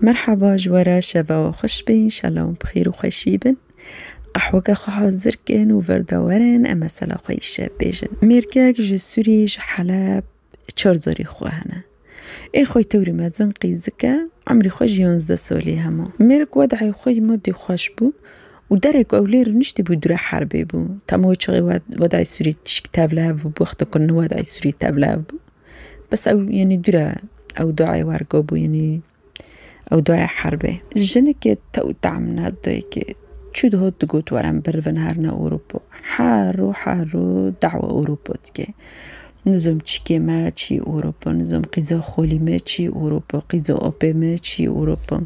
مرحبا جوارا شبا خوش بین شلام بخیر و خوشی بن قحوه خو حاضر کن و وردورن اما سلا خویشه بیجن میرکک جسوریش حلب چارزاری خوهنه ای خوی توری مزن قیزکه عمری خوش 11 سالی همه میرک وضعی خوی مدی خوش بو و درک اولیر نشتی بود دور حربی بو تمام چقی وضعی سوری تشک تبله بو بخت کن وضعی سوری تبله بو بس او یعنی دوره او دعای ورگو بو یعنی او دعای حربه جنك تو تعمل هدوی که چود هاد تقول ورم برفن هرنا أوروبا حارو دعوة أوروبا تكي نظام تشكي ما تشي أوروبا نظام قيزا خولي ما تشي أوروبا قيزا أبي ما تشي أوروبا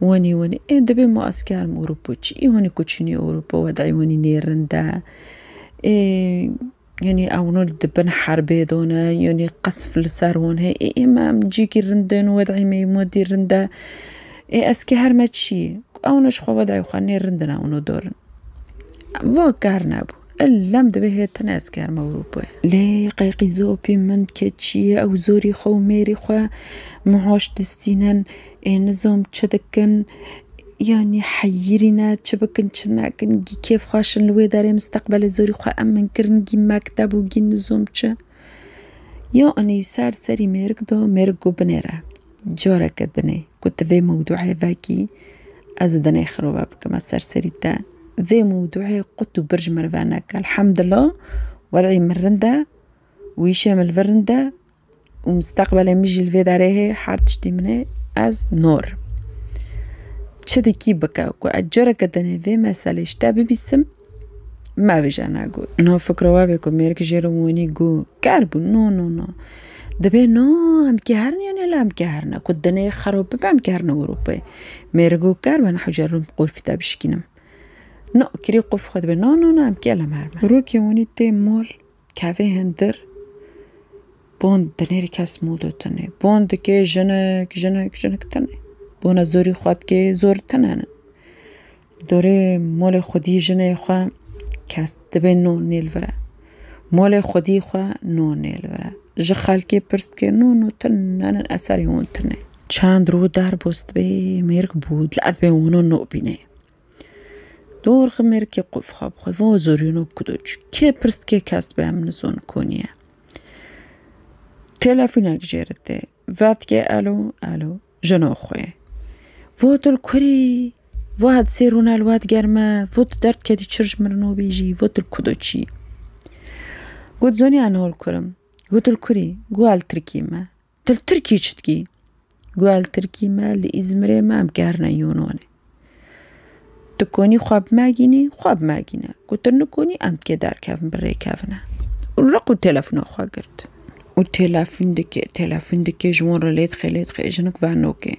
واني إيه دبي ما أسكار أوروبا تشي إيه هوني كوتشني أوروبا ودعي واني نيرندا إيه يعني أو نولد بن حربي دونا يعني قصف لسارون هي إيه ما مجيكي رندن ودعي ما يمودي رندا إيه أسكي هرما تشي أو نشخوا ودعي وخاني رندنا أو ندورن وكارنا بو اللام دبه تناس كار موروبا لي قيقي زوبي من كتشي أو زوري خو ميري خوا معاش دستينن إيه نظام تشدكن يعني حيرنا تشبكن تشناكن كيف خاشن لوي داري مستقبل زوري خوا أمن كرن جي مكتب وجي نظام تشا يعني ساري ميرك بنيرة جارة كدني كنت في موضوع فاكي أزدني خروبا بكما ساري تا ذي موضوعي قطو برج مرفانك الحمد لله وضعي مرندا ويشام الفرندا ومستقبل ميجي الفي داريه حارتشتي منه از نور تشدي كي بكا وأجرة كدني في مسألة اشتابي بيسم ما بيجانا قول نو فكرة وابيكو ميرك جيروموني قو كاربو نو دبي نو هم كهرني يعني لا هم كهرنا كدني خروب بام كهرنا أوروبا ميرجو كارب أنا حجرهم بقول في تابشكينم نو كري قف خد بي نو هم كلا مرمى روكي وني تي مول كافي هندر بوند دنيري كاس مولو تني بوند كي جنك تني بونا زوري خود كي زور تنانا دوري مول خودي جنه خوا كاس دبي نو نيل ورا مول خودي خوا نو نيل ورا جخال كي برست كي نو تنانا أساري هون تني چند رو در بست به مرگ بود لعد به اونو نو بینه دور خمیر که قف خواب خواه و زورینو کدوچ که پرست که کست به هم نزون کنیه تلفونک جرده وقت که الو جنو خواه و دل کری واد سیرون الواد گرمه و درد کدی چرش مرنو بیجی و دل کدوچی گود زونی انهال کرم گود دل کری گوال ترکی ما دل ترکی چتگی قال تركي ما لإزمري ما مكهرنا يونوني تكوني خواب ماجيني قلت نكوني أم كدار كافن بري كافنا ورقو تلفون أخوة قرد والتلفون دكي جوان رليت خيلت جنك فانوكي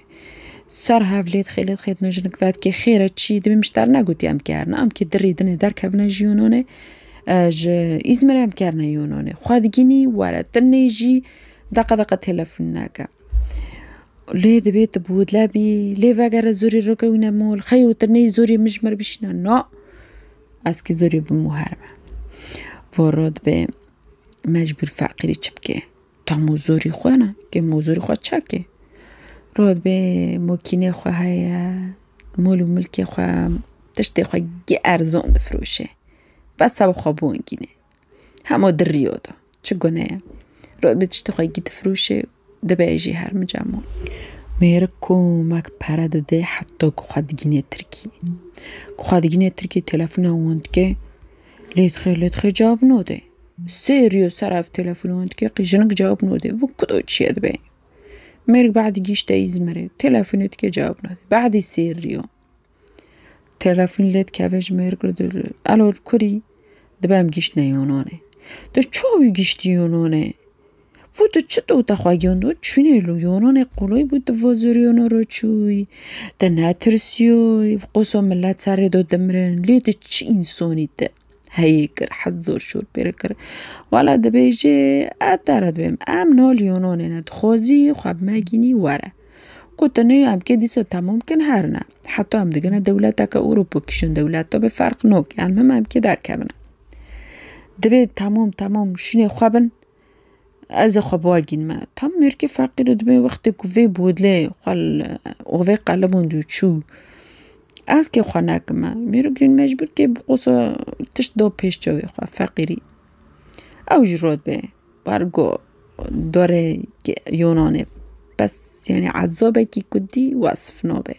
سر هافليت خيلت نجنك فات كي خيرة تشي دبي مشتارنا قلتي أم كهرنا أم كدري دني دار كافنا جيونوني إزمري أم كهرنا يونوني خوادقيني ورا تنيجي دقا تلفونناكا ليه دبيت بود لابي ليه فاقر زوري روكوينا مول خيو ترني زوري مجمر بيشنا نا اسكي زوري بمهارمة ورد به مجبور فقيري چبكي تامو زوري خوانا كي مو زوري خواه چاكي رد به موكيني خواه هيا مولو ملكي خواه تشتي خواه جي ارزون دفروشه بس سبا خواه بونگيني همو در رياضة چگونه رد به تشتي خواه جي دفروشه دباجي هر مجمع ميركو ماك بارد ده حتى قخادجيني تركي تلفون هوندكي ليت جواب نوده سيريو صرف تلفون هوندكي قيجنك جواب نوده وكدو تشي دبي ميرك بعد جيش تايزمري تلفونتكي جواب نوده بعد سيريو تلفون ليت كافج ميرك ردل الو الكوري دبام جيش نيونوني ده چو جيش يونوني بود چطور تخواهیان دو چونه لویانان قلوی بود وزریان رو چوی ده نترسیوی و قصا ملت سر دو دمرن لیده چی انسانی ده هایی کر حضور شور بره کر والا ده بیجه ادارد بیم امنا لیانان ند خوزی خواب مگینی وره قطنه هم که دیسو تمام کن هر نه حتی هم دیگه دولت که اروپا کشون دولت تا به فرق نوک هم که در کبنه ده بید تمام شونه خوابن از خباگین ما تام مرکی فقیر دبی وقتی کوی بودله خال اوه قلبون دو چو از که خانک ما مرگین مجبور که بقصه تش دو پیش جوی خوا فقیری او جرود به برگو داره یونانه بس يعني عذابه كي كدي وصف نوبه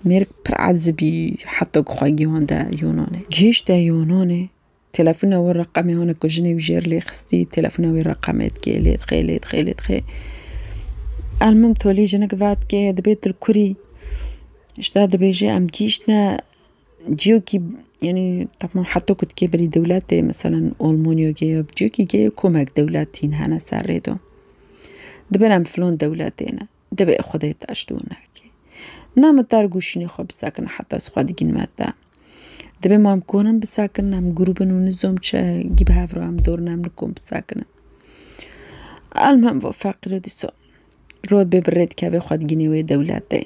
ميرك پر عذبي حتى خواهي هوندا يونانه جيش دا يونانه تلفونه و رقمه هونه كجنه وجير لي خستي تلفونه و رقمت كي ليت خي المهم تولي جنك فات كي دبيت الكوري اشتاد بيجي ام جيشنا جيوكي يعني طبعا حتى كنت كبري دولاتي مثلا ألمانيا جاي بجيوكي جاي كومك دولاتين هنا سردو دبنام فلون دولتنا دبي خدای تشتونکی نام ترگوشینی خواب بسکن حتی از خودی گین ماده دبی ما هم کنم بسکن نام گروبن و نظام چه گیب هفرو هم دور نام نکن بسکن المهم و فقر دیسو رود ببرد که به خود گینی دولته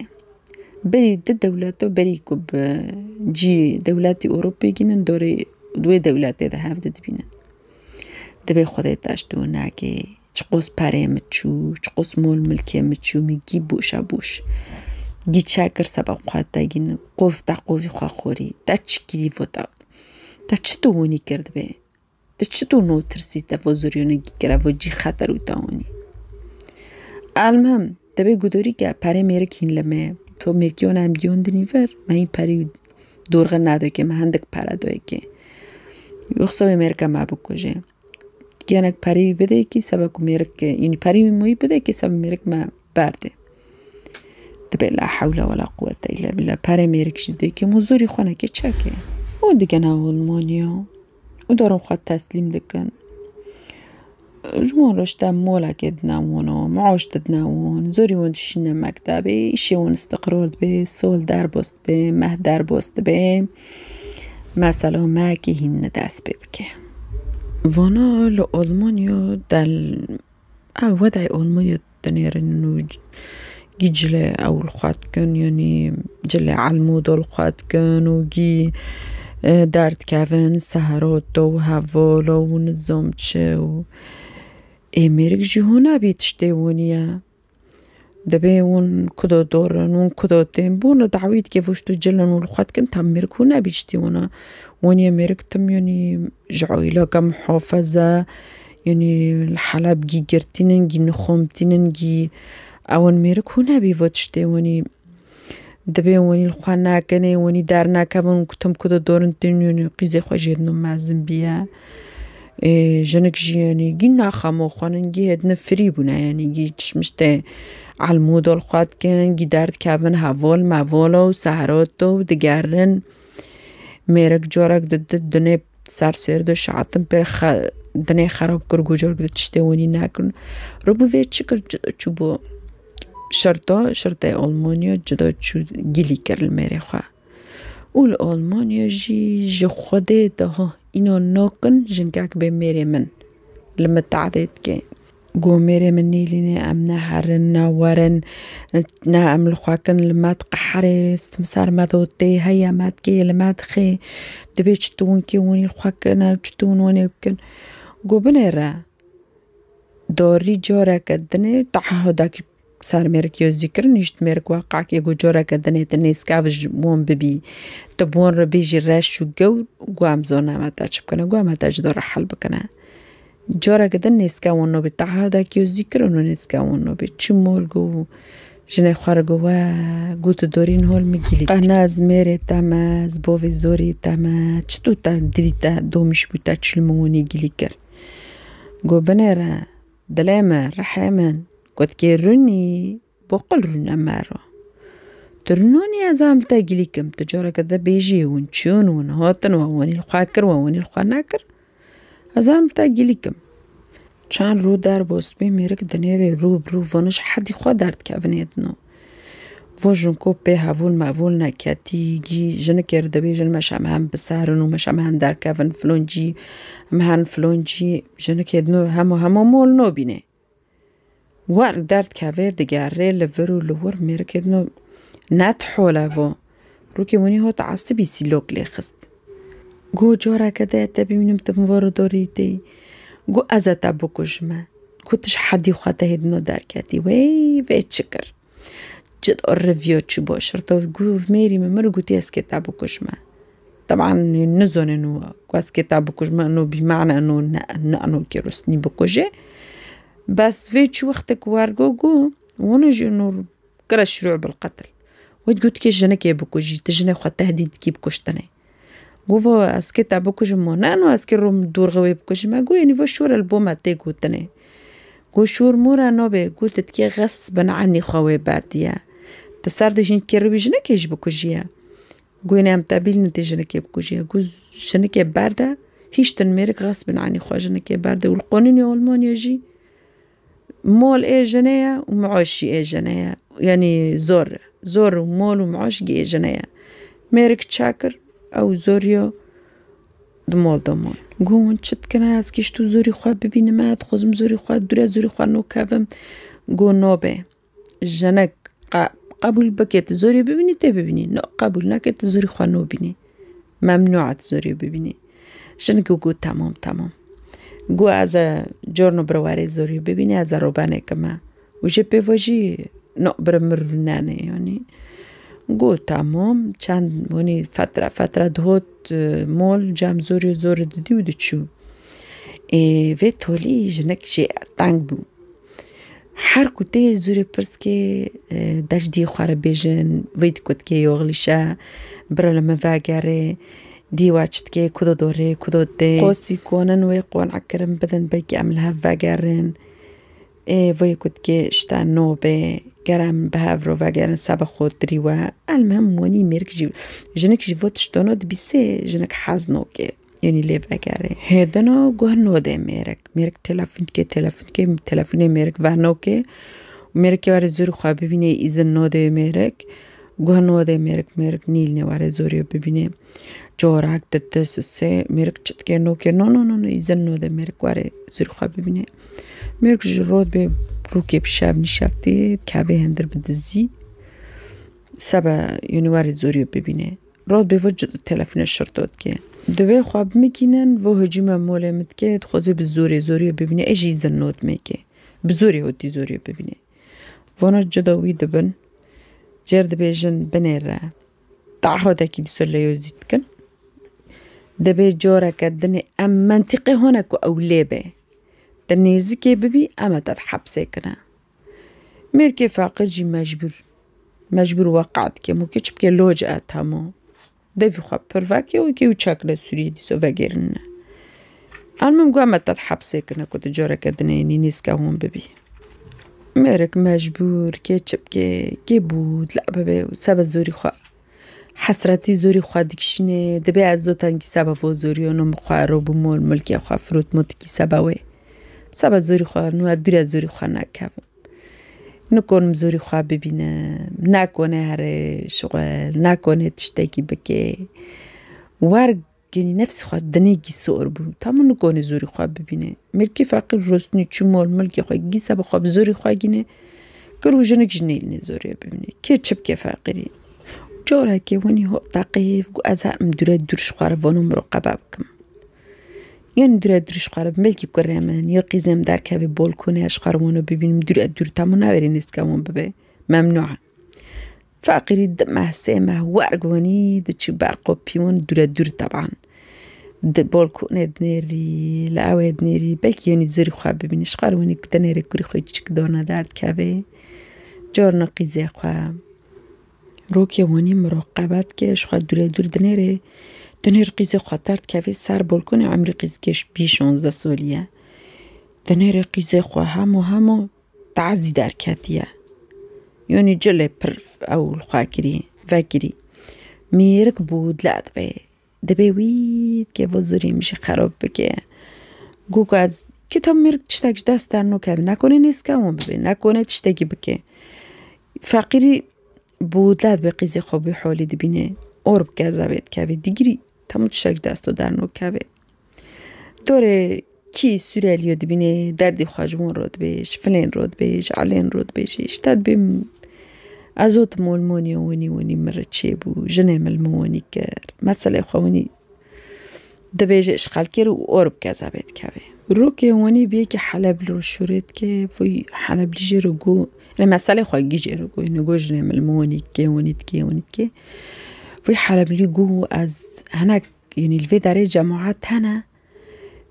بری دولتو بری کب جی دولتی اروپی گینن دوری دوی دولته ده هفته دبینن دبی خدای تشتونکی چقوس پره مچو چقوس مول ملکه مچو میگی بوشا بوش گی چاکر سبب خواهد تاگین قوف تا قوفی خواه خوری تا چکیری فوتا تا چطو ونی کرد به تا چطو نو ترسی تا وزوریونه گی کرا و جی خطر اوتا ونی المهم دبی گدوری که پره میرکین لمه تو میرکیون هم دیون دنیور ما این پری دورغه ندای که ما هندک پره دای که یخصوی میرکه ما بکجه گیانک پری بده کی سبب میرک یعنی پری موی بده کی سبب میرک ما برده دبی لا حول ولا قوة الا بالله پری میرک شده که مزوری خانه که چکه و دیگه نه آلمانیا و دارم خواهد تسلیم دکن جوان رشته مولا که دنوانو معاش دنوان زوری وندشین مکتبه ایشی وان استقرار به سول در بست به مه در بست به مثلا ما که هین دست ببکه وانا لألمانيا دل وضع ألمانيا دنير إنه جلة أو الخوات كان يعني جلة علمود الخوات كان وجي درد كافن سهرات و هوالا و نظام چه و امریک جهونا بیتشته ونیا دبی ون کدا دارن ون کدا تیم بون دعویت که وشتو جلن والخوات كان تم مركونا بیتشته ونا وني أمريكا تم يعني جعيلة كمحافظة يعني الحلب جي جرتينن جي نخومتينن جي أو أمريكا هنا بيفتشتي وني دبي وني الخوانا كني وني دارنا كمان كتم كده دورن يعني قيزة خواجيدنا معزم بيها جنك جي يعني جينا خامو خوانن جي هدنا فريبونا يعني جي تشمشتي على الموضوع الخوات كان جي دارت كافن هفول مفولا وسهراتو ودقارن میرک جارک دنیا سر دو شعاتم پر دنیا خراب کرد جارک دشته ونی نکن رو بوی چیکر جدا چو با شرطه آلمانیا جدا چو گلی کرد میره خواه اول آلمانیا جی خوده ده اینو نکن جنگک به میره من لما تعدید که گو میره من نیلینه ام نهرن نورن نه ام الخواکن لما تقحره استمسار مدوتي هيا ماتكي لما تخي دبي تشتون كي وني الخواكن تشتون وني بكن گو بنيرا دوري جورك الدني تعهدك سار ميرك يو ذكر نشت ميرك واقعك يقو جورك الدني تنيس كافج مون ببي تبون ربيجي راش وقو قوام زونا ما تاج بكنا قوام ما تاج دور حل بكنا جارا كده نسكاونو بتاعها كيو ذكرونو نسكاونو بتشمول جو جنه خارجوا قوت دورين هول مجلي قناز ميري تماز بوفي زوري تما چتو تا دريتا دومش بوتا تشلموني جليكر جو بنيرا دلاما رحمن قد كيروني بقل رون امارو ترنوني ازام تا جليكم تجارا كده بيجي ونشون ونهاتن ووني الخاكر ووني الخناكر ازام تا گلیکم چند رو در باست بی میرک دنیره رو وانش حدی خواه درد کفنید نو و جنکو پی هفول مفول نکتی گی جن کرده بی جن مشم هم بسرن و مشم هم در کفن فلونجی هم فلونجی جن کردنو همه مول نو بینه ور درد کفر دگره لور و لور میرک دنو نت حوله و رو که ونی ها تعصبی سیلوک لیخست گو جارا کده تا ببینم تم وارداری دی گو ازت بکشمه كنتش حدي وخاطه هيدنو داركاتي وي تشكر جد الريفيو تشو باشرطو في ميري ممر قلت يسكي تابو كشما طبعا نزون انو كواسكي تابو كشما انو بمعنى انو نانو كيروسني بكوجي بس فيتش وقتك وارجوجو ونجي انو كرا الشروع بالقتل وتقول كي جنك بكوجي تجني خاطه تهديد كي بكشتني قوفو اسكي تابو كشما نانو اسكي روم دور غوي بكشما قو يعني فشور البوما تيكو تني قو شور مورا نوبي قلت تكي غصبا عني خوي بارديا تصار جين كيرو جنك يجبو كوجيا قوينا متابيل نتي جنك بكوجيا قو جنك بارده هيش تنميرك غصبا عني خوا جنك بارده والقانون يولمون يجي مول ايه جنايا ومعوش ايه جنايا يعني زور ومول ومعوش ايه جنايا ميرك تشاكر او زوريو دمول قون شت كناس كيشتو زوري خوا ببين ما تخزم زوري خوا دوري زوري خوا نو كافم قون نوبه جنك قبول بكيت زوري ببيني تبيني نو قبول نكت زوري خوا نو بيني ممنوعة زوري ببيني جنك قو تمام قو از جورنو برواري زوري ببيني از روبانه كما وجي بيفوجي نو برمرنانه يعني قو تمام چند وني فترة دهوت مول جام زور ددي ودچو في تولي جنك جي تانگ بو هر کوته زوری پرس که داشتی خواره بیشن وید کد که یوغلیشه برای مفاجره دیواشت که کدو دوره کدو ده قاسی کنن و قوان عکرم بدن بگی عملها فاجرن وید کد که اشتان نوبه گرم به هفرو فاجرن سب خود دریوه المهم ونی میرک جنک جیوتش دانود بیسه جنک حزنو که يعني ليه فاكاري هيدنا جوه نوده ميرك تلفون ميرك وانوكي وميرك وارد زور خواه ببینه ایزن نوده ميرك جوه نوده ميرك نیل نواره زوری ببینه جورك دتسسه ميرك چتکه نوكي نو ایزن نوده ميرك وارد زور خواه ببینه ميرك جرود به روكي بشاب نشافته كاوه هندر بدزي سبا يعني وارد زوری ببینه رود به وجد تلفون شرطات که دوی خواب میکنن و هجوم موله متکه خوزه به زوری ببینه ایجی زنوت میکه به زوری ببینه وانا جداوی دبن جرد بیجن بنیره تعهده که دیسوله یزید کن دبی جاره کدنه ام منطقه هنکو اولیبه دنیزی که ببی اما تد حبسه کنه میرکه فاقر جی مجبور وقعت که مو که چبکه لوجعت همو دفي خواب برفاكي وكيو تشاكلا سوري دي سوفاجيرن المهم قامة تتحبسي كنا كنت جورا كدنيني نيسكا هون ببي ميرك مجبور كي بود لا ببي سبا زوري خواب حسرتي زوري خواب ديكشني دبي عزو تنكي سبا فو زوري ونم خواب رو بمول ملكي خواب فروت موتكي سبا وي سبا زوري خواب نو دوری زوري خواب نکب نکنم زوری خواب ببینم نکنه هر شغل نکنه تشتکی بکه ورگنی نفس خواد دنیگی سور بود تمام نکنه زوری خواب ببینه مرکی فقیر رسنی چمول ملکی خواد گیسه بخواب زوری خواه گینه کرو جنک جنیل نزوری ببینه که چپ که فقیری جوره که ونی ها تقیف گو از هر درش خواه وانو مراقبه بکم یعنی درش خواه ملکی کرمن یا قیزم در که بالکونه اشخارمونو ببینیم دور تامون نوری نیست که مون ببه ممنوعه فقیری محسه ورگونی چی برقو پیون دور طبعا بالکونه دنیری لعوه دنیری بلکه یعنی زری خواه ببینی اشخارمونی که دنیری کری خواه چک دارنا درد که جارنا قیزه خواه روکی وانی مراقبت که اشخار دور دنیری دنیر قیزه خاطرت که سر بالکن عمری قیزکش 16 سالیه دنیر قیزه خواه همو تعزی در کتیه یعنی جله پرف او الخواکری وکری میرک بود لعد دبی وید که وزوری میشه خراب بگه گوگو از کتاب میرک چتاک دست در نو که نکنه نیست که همون ببین نکنه چتاکی بگه فقیری بود لعد به قیزه خوابی حالی دبینه اور بکه زبید که دیگری تمام تشک دستو در نو که دوره کی سوریالیو دبینه دردی خواجمون رود بیش فلین رود بیش علین رود بیش اشتاد بیم ازوت مولمونی ونی مره چه بو جنه ملمونی کر مسئله خوانی دبیجه اشغال کرد و آرب کذابت کبه رو که وانی بیه که حلب رو شورت که وی حلب لیجه رو گو مسئله خواهی گیجه رو گو اینو گوش نمال موانید که وی حلب لی گو از هنک یعنی الوی داره جماعت هنه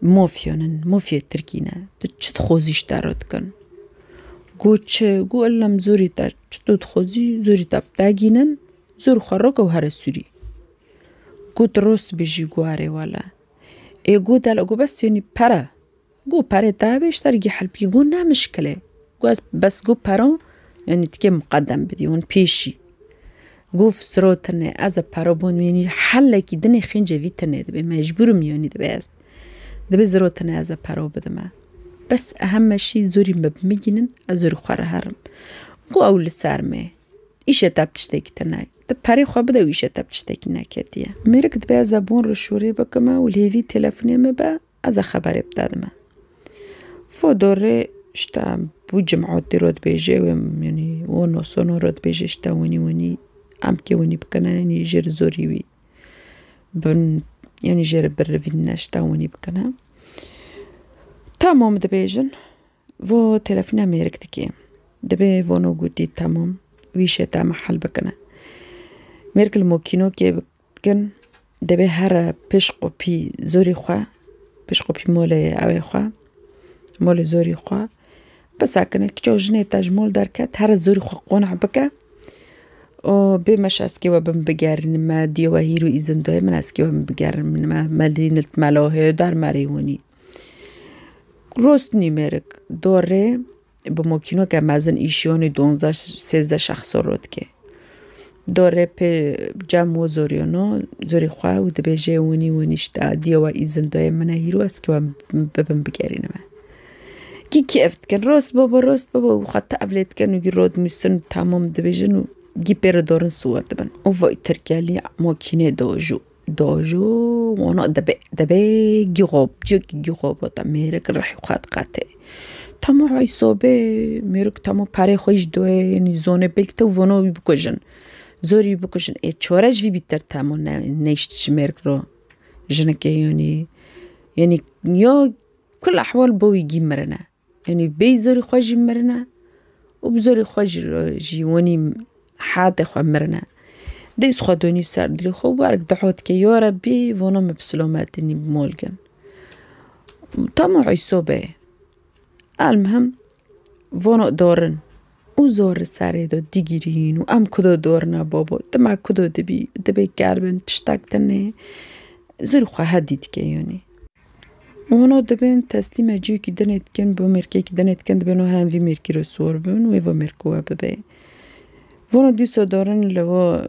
مافیا ترکینه چه خوزیش دارد کن گو علم زوری تا چه خوزی زوری تا بتاگینن زور خورا گو هر سوری گو درست بیجی گو هره والا گو دل گو بس یعنی پره تا بیشتر گی حلبی گو نمشکله گو بس گو پره یعنی تکی مقدم بدی اون پیشی گو فسروتنه از پره بون یعنی حل کی دنی خنجه ویتنه دبی مجبورم یعنی دبی زروتنه از پره بدم بس اهم شی زوری مبمیگینن از زور خوره هرم گو اول سرمه ایشه تبتشتکی تنه ده پره خواه بده و ایشه تبتشتکی نکردیه میره که دبی از بون رو شوره بکمه و لیوی تلفنیمه با از خبری بدادمه فو دوره اشتا بو جمعاتی رود بیجه و یعنی ونو سونو رود بیجه اشتا ونی ام که ونی بکنه یعنی جر زوری وی بن یعنی جر بروین اشتا ونی بکنه تمام دبیجن و تلفنه میره که دبی ونو گودی تمام ویشه تا محل بکنه میره که الموکینو که بکن دبی هر پشقو پی زوری خواه پشقو پی مول اوی خواه مول زوری خواه بس اکنه که جو جنه تجمول درکت هر زوری خواه قنع بکه و بمش اسکی و بم بگرن ما دیو و هیرو ایزن دوی من اسکی و بم بگرن من مدینه ملاهه در مریونی روست نیمرک دوره با مکینو که مزن ایشیونی 12-13 شخص رود که دوره په جمع و زوری خواه و دبیجه ونیشتا دیو و ایزن دوی من هیرو اسکی و بم بگرن من کی افت کن راست بابا و خط اولید کن و گی رود میسن تمام دبیجن و گی پر دارن سوار دبن و وای ترکیلی ماکینه داجو وانا دبی گی غاب تا میرک رحی خواهد قطعه تمام عیصابه میرک تمام پره خویش دوه یعنی زونه بلکتا و وانا بکجن زوری بکجن چارج وی بیتر تمام نیشتش میرک رو جنکه یعنی یا کل احوال باوی گی مرنه یعنی بی زوری خواه جی مرنه و بزوری خواه جی وانی حاد خواه مرنه دیس خواه دونی سر دلی خواه بارک دعوت که یا ربی وانا مبسلامتینی بمولگن تمام عیصابه المهم وانا دارن و زور سره دا دیگیرین و ام کدا دارنه بابا دمع کدا دبی گربن تشتک تنه زوری خواه هدید که یعنی وانا دبین تسلیم جیو که دنید کن با مرکی که دنید کن دبینو هرن وی مرکی رو سور بین و ایوا مرکو ببین وانا دیسا دارن لوا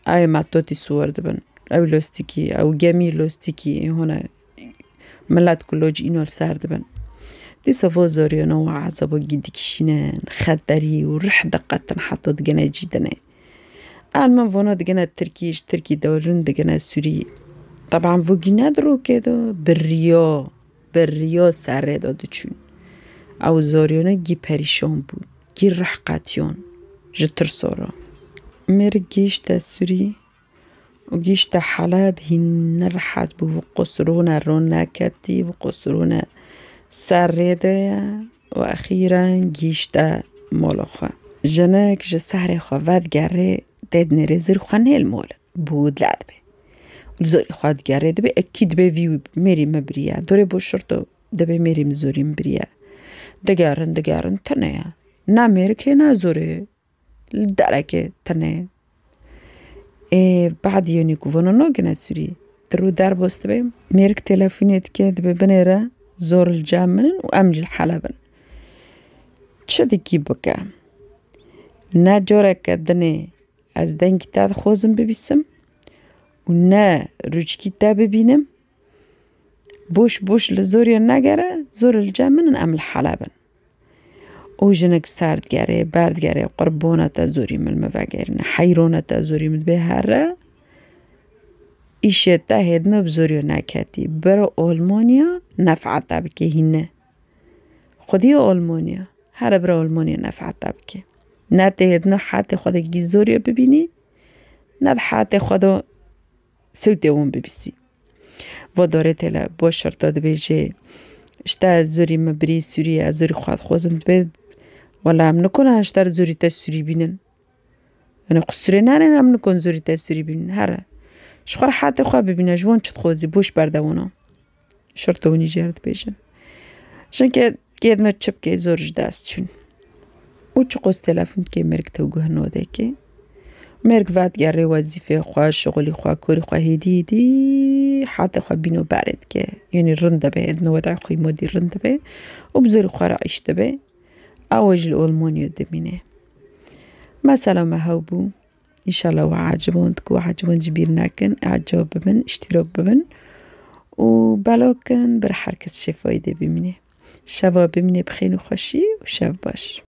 ای مطاتی سور دبین او لاستیکی او گمی لاستیکی هونه ملت کلاج اینال سر دبین دیسا وازاریانا و عذابا گیدی کشینن خدری و رح دقتن حتی دگنه جیدنه علمان وانا دگنه ترکی دارن دگنه سوری طبعا وگی ندرو که دا بریا سره داده چون او زاریانه گی پریشان بود گی رح قطیان جتر سارا میر گیشت سوری و گیشت حلب هین رحت بو و قصرون رون نکتی و قصرون سره ده و اخیرا گیشت مالاخه جنک جسهر خواد گره دید نره زر خانه مال بود لعبه زوری خواد گره دبی اکید به ویو میری مبریه دوره با شرطو دبی میریم زوری مبریه دگرن تنه نه میره که نه زوره درکه تنه بعد یونی کووانو ناگنه سوری درو در باست بیم میره که تلفونیت که دبی بنیره زور الجامنن و امجل حلبن چه دیکی بکه نه جاره که دنه از دنگی تاد خوزم ببیسم و نه روچکی تا ببینم بوش لزوریا نگره زور الجامنن امل حلبن او جنک سرد گره برد گره قربانتا زوری ملمه وگرنه حیرانتا زوری مد به هره ایشه تا هدنه بزوریو نکتی برا آلمانیا نفعتا بکه هینه خودی آلمانیا هر برا آلمانیا نفعتا بکه نه تا هدنه حتی خود گی زوریو ببینی نه حتی خود سوتیوون ببیسی و داره تلا با شرط داده بیجه اشتا زوری مبری سوری از زوری خواد خوزم بید ولی هم نکنه اشتا زوری تا سوری بینن یعنی قصوری نرین هم نکن زوری تا سوری بینن هره شخور حتی خواه ببینه جوان چت خوزی بوش بردوانا شرط اونی جرد بیجن شن که گیدنا چپ که زورج دست چون او چه قصد تلفون که مرگ توگه نوده که مرگ وقت گره وظیفه خواه شغلی خواه کوری خواه هیدی حتی خواه بینو برد که یعنی رنده به ادنو ودع خوی مادی رنده به و بزرگ خواه را عشته به اوج الالمانیو دمینه مثلا ما هاو بو انشالله و عجباند که و عجبان جبیر نکن اعجاب ببن اشتراک ببن و بلاکن بر هر کس شفایی ده ببینه شبا ببینه بخیر و خوشی و شب باش